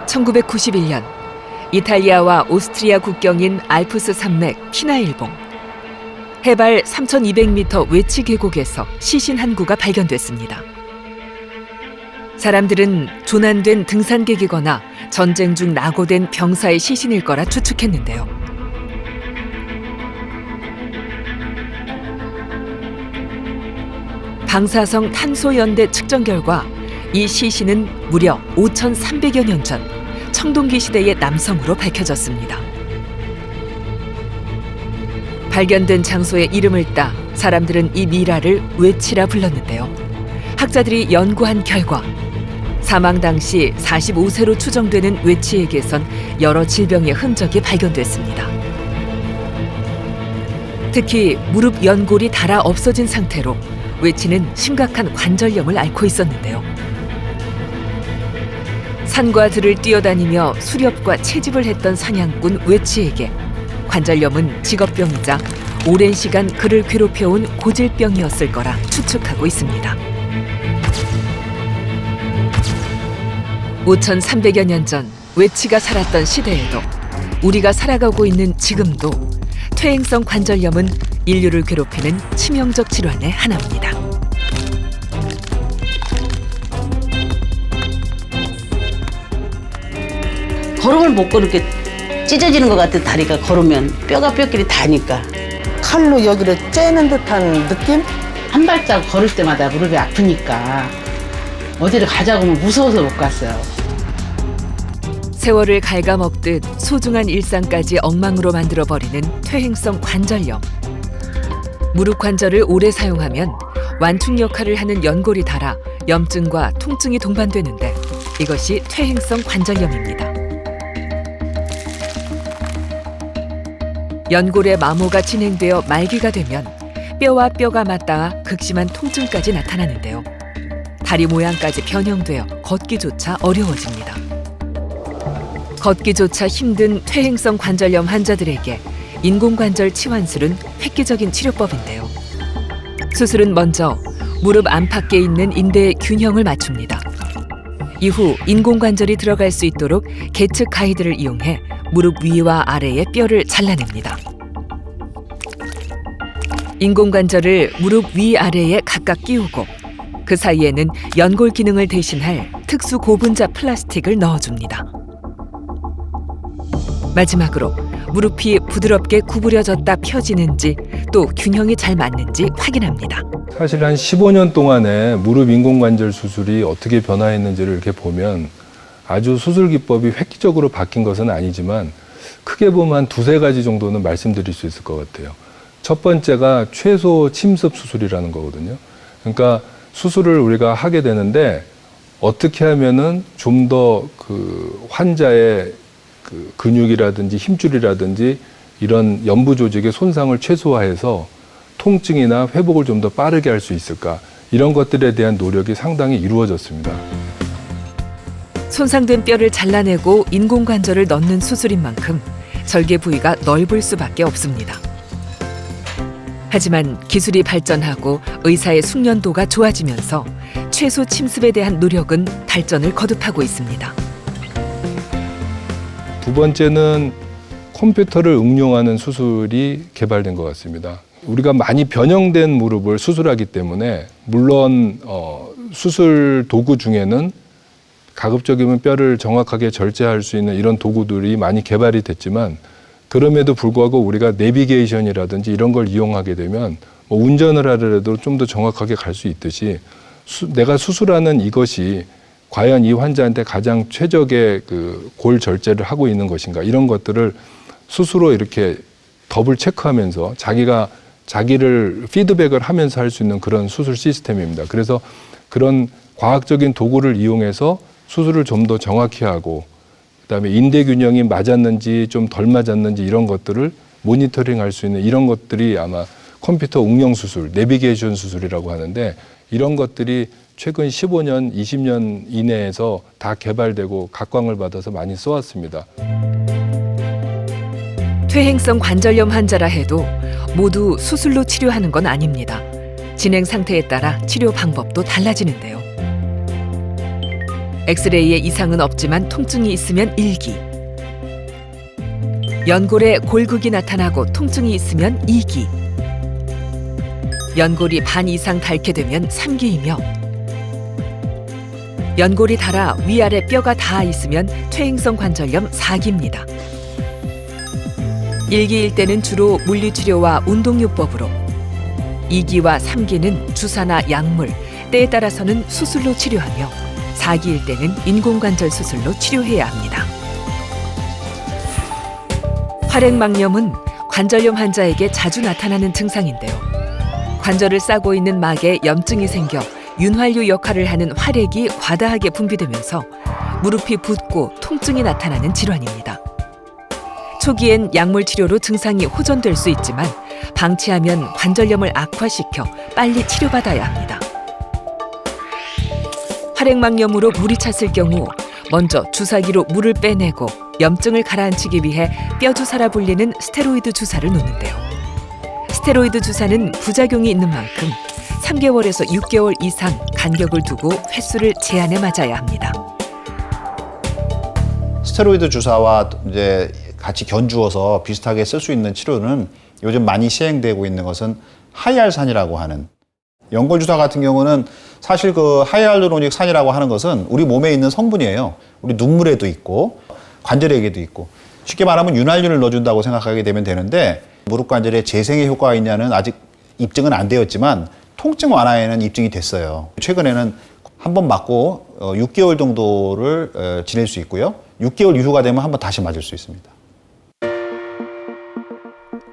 1991년 이탈리아와 오스트리아 국경인 알프스 산맥 피나일봉 해발 3,200m 외치 계곡에서 시신 한 구가 발견됐습니다. 사람들은 조난된 등산객이거나 전쟁 중 낙오된 병사의 시신일 거라 추측했는데요. 방사성 탄소연대 측정 결과 이 시신은 무려 5,300여 년 전 청동기 시대의 남성으로 밝혀졌습니다. 발견된 장소의 이름을 따 사람들은 이 미라를 외치라 불렀는데요. 학자들이 연구한 결과 사망 당시 45세로 추정되는 외치에게선 여러 질병의 흔적이 발견됐습니다. 특히 무릎 연골이 닳아 없어진 상태로 외치는 심각한 관절염을 앓고 있었는데요. 산과 들을 뛰어다니며 수렵과 채집을 했던 사냥꾼 외치에게 관절염은 직업병이자 오랜 시간 그를 괴롭혀온 고질병이었을 거라 추측하고 있습니다. 5,300여 년 전 외치가 살았던 시대에도 우리가 살아가고 있는 지금도 퇴행성 관절염은 인류를 괴롭히는 치명적 질환의 하나입니다. 걸음을 못 걸게 찢어지는 것 같아. 다리가 걸으면 뼈끼리 다니까. 칼로 여기를 째는 듯한 느낌? 한 발자국 걸을 때마다 무릎이 아프니까 어디를 가자고 하면 무서워서 못 갔어요. 세월을 갉아먹듯 소중한 일상까지 엉망으로 만들어버리는 퇴행성 관절염. 무릎 관절을 오래 사용하면 완충 역할을 하는 연골이 닳아 염증과 통증이 동반되는데 이것이 퇴행성 관절염입니다. 연골의 마모가 진행되어 말기가 되면 뼈와 뼈가 맞닿아 극심한 통증까지 나타나는데요. 다리 모양까지 변형되어 걷기조차 어려워집니다. 걷기조차 힘든 퇴행성 관절염 환자들에게 인공관절 치환술은 획기적인 치료법인데요. 수술은 먼저 무릎 안팎에 있는 인대의 균형을 맞춥니다. 이후 인공관절이 들어갈 수 있도록 계측 가이드를 이용해 무릎 위와 아래의 뼈를 잘라냅니다. 인공관절을 무릎 위 아래에 각각 끼우고 그 사이에는 연골 기능을 대신할 특수 고분자 플라스틱을 넣어줍니다. 마지막으로 무릎이 부드럽게 구부려졌다 펴지는지 또 균형이 잘 맞는지 확인합니다. 사실 한 15년 동안에 무릎 인공관절 수술이 어떻게 변화했는지를 이렇게 보면 아주 수술 기법이 획기적으로 바뀐 것은 아니지만 크게 보면 한 두세 가지 정도는 말씀드릴 수 있을 것 같아요. 첫 번째가 최소 침습 수술이라는 거거든요. 그러니까 수술을 우리가 하게 되는데 어떻게 하면은 좀 더 그 환자의 그 근육이라든지 힘줄이라든지 이런 연부 조직의 손상을 최소화해서 통증이나 회복을 좀 더 빠르게 할 수 있을까, 이런 것들에 대한 노력이 상당히 이루어졌습니다. 손상된 뼈를 잘라내고 인공관절을 넣는 수술인 만큼 절개 부위가 넓을 수밖에 없습니다. 하지만 기술이 발전하고 의사의 숙련도가 좋아지면서 최소 침습에 대한 노력은 발전을 거듭하고 있습니다. 두 번째는 컴퓨터를 응용하는 수술이 개발된 것 같습니다. 우리가 많이 변형된 무릎을 수술하기 때문에 물론 수술 도구 중에는 가급적이면 뼈를 정확하게 절제할 수 있는 이런 도구들이 많이 개발이 됐지만 그럼에도 불구하고 우리가 내비게이션이라든지 이런 걸 이용하게 되면 뭐 운전을 하더라도 좀 더 정확하게 갈 수 있듯이 내가 수술하는 이것이 과연 이 환자한테 가장 최적의 그 골 절제를 하고 있는 것인가, 이런 것들을 스스로 이렇게 더블 체크하면서 자기를 피드백을 하면서 할 수 있는 그런 수술 시스템입니다. 그래서 그런 과학적인 도구를 이용해서 수술을 좀 더 정확히 하고 그다음에 인대 균형이 맞았는지 좀 덜 맞았는지 이런 것들을 모니터링할 수 있는 이런 것들이 아마 컴퓨터 응용 수술, 내비게이션 수술이라고 하는데 이런 것들이 최근 15년, 20년 이내에서 다 개발되고 각광을 받아서 많이 써왔습니다. 퇴행성 관절염 환자라 해도 모두 수술로 치료하는 건 아닙니다. 진행 상태에 따라 치료 방법도 달라지는데요. 엑스레이에 이상은 없지만 통증이 있으면 1기. 연골에 골극이 나타나고 통증이 있으면 2기. 연골이 반 이상 닳게 되면 3기이며 연골이 닳아 위아래 뼈가 닿아 있으면 퇴행성 관절염 4기입니다. 1기일 때는 주로 물리치료와 운동요법으로, 2기와 3기는 주사나 약물, 때에 따라서는 수술로 치료하며 4기일 때는 인공관절 수술로 치료해야 합니다. 활액막염은 관절염 환자에게 자주 나타나는 증상인데요. 관절을 싸고 있는 막에 염증이 생겨 윤활유 역할을 하는 활액이 과다하게 분비되면서 무릎이 붓고 통증이 나타나는 질환입니다. 초기엔 약물 치료로 증상이 호전될 수 있지만 방치하면 관절염을 악화시켜 빨리 치료받아야 합니다. 활액막염으로 물이 찼을 경우 먼저 주사기로 물을 빼내고 염증을 가라앉히기 위해 뼈주사라 불리는 스테로이드 주사를 놓는데요. 스테로이드 주사는 부작용이 있는 만큼 3개월에서 6개월 이상 간격을 두고 횟수를 제한해 맞아야 합니다. 스테로이드 주사와 이제 같이 견주어서 비슷하게 쓸 수 있는 치료는 요즘 많이 시행되고 있는 것은 하이알산이라고 하는, 연골 주사 같은 경우는 사실 그 하이알루로닉 산이라고 하는 것은 우리 몸에 있는 성분이에요. 우리 눈물에도 있고 관절에게도 있고, 쉽게 말하면 윤활유를 넣어준다고 생각하게 되면 되는데, 무릎 관절에 재생의 효과가 있냐는 아직 입증은 안 되었지만 통증 완화에는 입증이 됐어요. 최근에는 한 번 맞고 6개월 정도를 지낼 수 있고요. 6개월 이후가 되면 한 번 다시 맞을 수 있습니다.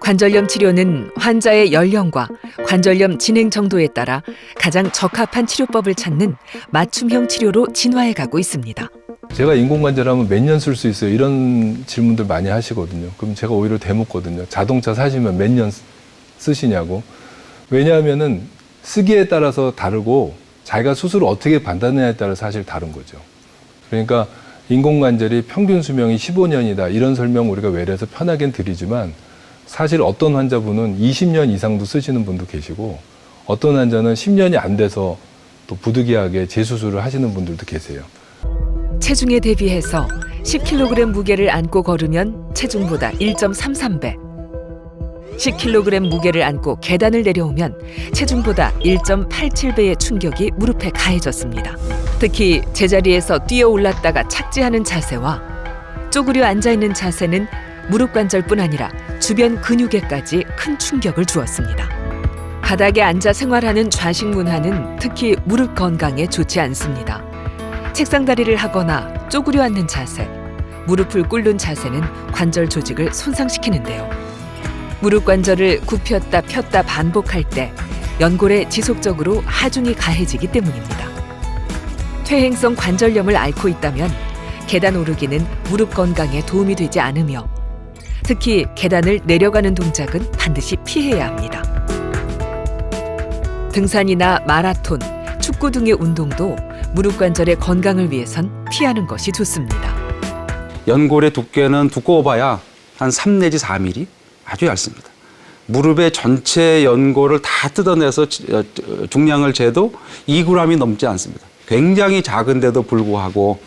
관절염 치료는 환자의 연령과 관절염 진행 정도에 따라 가장 적합한 치료법을 찾는 맞춤형 치료로 진화해 가고 있습니다. 제가 인공관절하면 몇 년 쓸 수 있어요? 이런 질문들 많이 하시거든요. 그럼 제가 오히려 대묻거든요. 자동차 사시면 몇 년 쓰시냐고. 왜냐하면은 쓰기에 따라서 다르고 자기가 수술을 어떻게 판단하냐에 따라 사실 다른 거죠. 그러니까 인공관절이 평균 수명이 15년이다. 이런 설명 우리가 외래에서 편하게 드리지만 사실 어떤 환자분은 20년 이상도 쓰시는 분도 계시고 어떤 환자는 10년이 안 돼서 또 부득이하게 재수술을 하시는 분들도 계세요. 체중에 대비해서 10kg 무게를 안고 걸으면 체중보다 1.33배, 10kg 무게를 안고 계단을 내려오면 체중보다 1.87배의 충격이 무릎에 가해졌습니다. 특히 제자리에서 뛰어 올랐다가 착지하는 자세와 쪼그려 앉아있는 자세는 무릎 관절뿐 아니라 주변 근육에까지 큰 충격을 주었습니다. 바닥에 앉아 생활하는 좌식 문화는 특히 무릎 건강에 좋지 않습니다. 책상다리를 하거나 쪼그려 앉는 자세, 무릎을 꿇는 자세는 관절 조직을 손상시키는데요. 무릎 관절을 굽혔다 폈다 반복할 때 연골에 지속적으로 하중이 가해지기 때문입니다. 퇴행성 관절염을 앓고 있다면 계단 오르기는 무릎 건강에 도움이 되지 않으며 특히 계단을 내려가는 동작은 반드시 피해야 합니다. 등산이나 마라톤, 축구 등의 운동도 무릎 관절의 건강을 위해선 피하는 것이 좋습니다. 연골의 두께는 두꺼워봐야 한 3 내지 4mm, 아주 얇습니다. 무릎의 전체 연골을 다 뜯어내서 중량을 재도 2g이 넘지 않습니다. 굉장히 작은데도 불구하고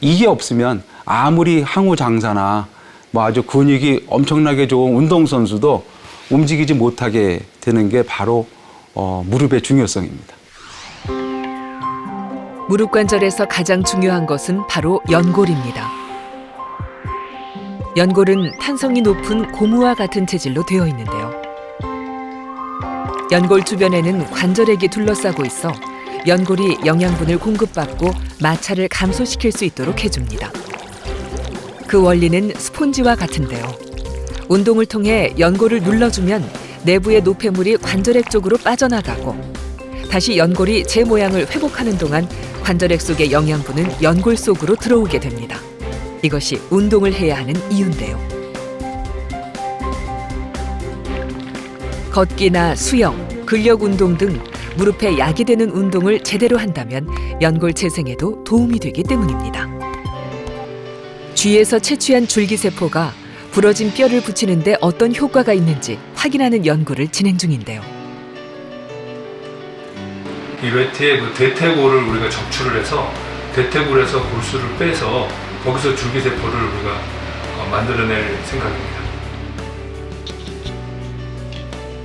이게 없으면 아무리 항우 장사나 뭐 아주 근육이 엄청나게 좋은 운동선수도 움직이지 못하게 되는 게 바로 무릎의 중요성입니다. 무릎 관절에서 가장 중요한 것은 바로 연골입니다. 연골은 탄성이 높은 고무와 같은 재질로 되어 있는데요. 연골 주변에는 관절액이 둘러싸고 있어 연골이 영양분을 공급받고 마찰을 감소시킬 수 있도록 해줍니다. 그 원리는 스폰지와 같은데요. 운동을 통해 연골을 눌러주면 내부의 노폐물이 관절액 쪽으로 빠져나가고 다시 연골이 제 모양을 회복하는 동안 관절액 속의 영양분은 연골 속으로 들어오게 됩니다. 이것이 운동을 해야 하는 이유인데요. 걷기나 수영, 근력 운동 등 무릎에 약이 되는 운동을 제대로 한다면 연골 재생에도 도움이 되기 때문입니다. 쥐에서 채취한 줄기세포가 부러진 뼈를 붙이는 데 어떤 효과가 있는지 확인하는 연구를 진행 중인데요. 이 레트의 그 대퇴골을 우리가 적출을 해서 대퇴골에서 골수를 빼서 거기서 줄기세포를 우리가 만들어낼 생각입니다.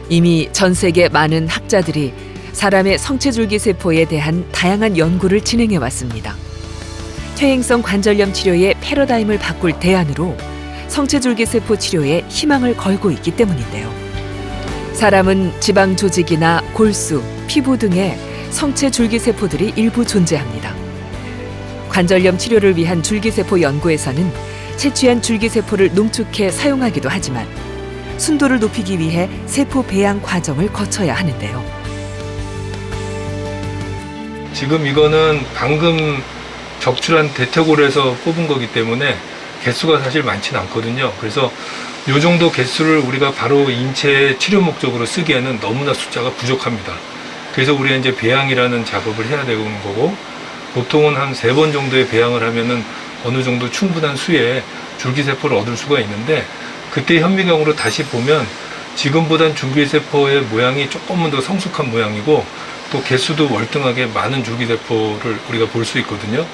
이미 전 세계 많은 학자들이 사람의 성체줄기세포에 대한 다양한 연구를 진행해 왔습니다. 퇴행성 관절염 치료의 패러다임을 바꿀 대안으로 성체줄기세포 치료에 희망을 걸고 있기 때문인데요. 사람은 지방 조직이나 골수, 피부 등의 성체줄기세포들이 일부 존재합니다. 관절염 치료를 위한 줄기세포 연구에서는 채취한 줄기세포를 농축해 사용하기도 하지만 순도를 높이기 위해 세포 배양 과정을 거쳐야 하는데요. 지금 이거는 방금 적출한 대퇴골에서 뽑은 거기 때문에 개수가 사실 많지는 않거든요. 그래서 이 정도 개수를 우리가 바로 인체 치료 목적으로 쓰기에는 너무나 숫자가 부족합니다. 그래서 우리가 이제 배양이라는 작업을 해야 되는 거고, 보통은 한 3번 정도의 배양을 하면은 어느 정도 충분한 수의 줄기세포를 얻을 수가 있는데, 그때 현미경으로 다시 보면 지금보단 줄기세포의 모양이 조금은 더 성숙한 모양이고, 또 개수도 월등하게 많은 줄기세포를 우리가 볼 수 있거든요.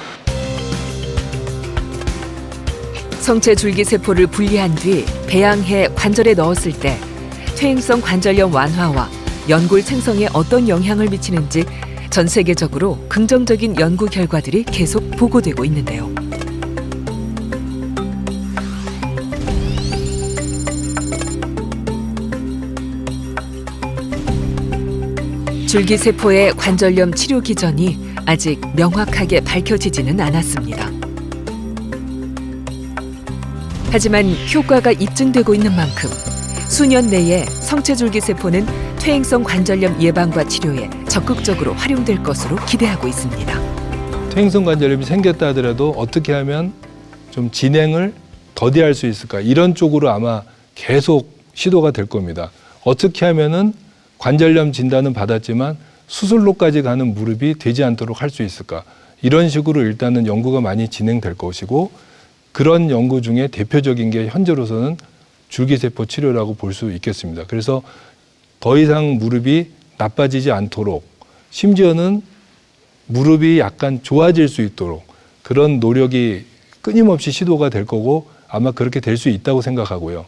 성체 줄기세포를 분리한 뒤 배양해 관절에 넣었을 때 퇴행성 관절염 완화와 연골 생성에 어떤 영향을 미치는지 전 세계적으로 긍정적인 연구 결과들이 계속 보고되고 있는데요. 줄기세포의 관절염 치료 기전이 아직 명확하게 밝혀지지는 않았습니다. 하지만 효과가 입증되고 있는 만큼 수년 내에 성체줄기세포는 퇴행성 관절염 예방과 치료에 적극적으로 활용될 것으로 기대하고 있습니다. 퇴행성 관절염이 생겼다 하더라도 어떻게 하면 좀 진행을 더디할 수 있을까, 이런 쪽으로 아마 계속 시도가 될 겁니다. 어떻게 하면은 관절염 진단은 받았지만 수술로까지 가는 무릎이 되지 않도록 할 수 있을까, 이런 식으로 일단은 연구가 많이 진행될 것이고, 그런 연구 중에 대표적인 게 현재로서는 줄기세포 치료라고 볼 수 있겠습니다. 그래서 더 이상 무릎이 나빠지지 않도록, 심지어는 무릎이 약간 좋아질 수 있도록 그런 노력이 끊임없이 시도가 될 거고, 아마 그렇게 될 수 있다고 생각하고요.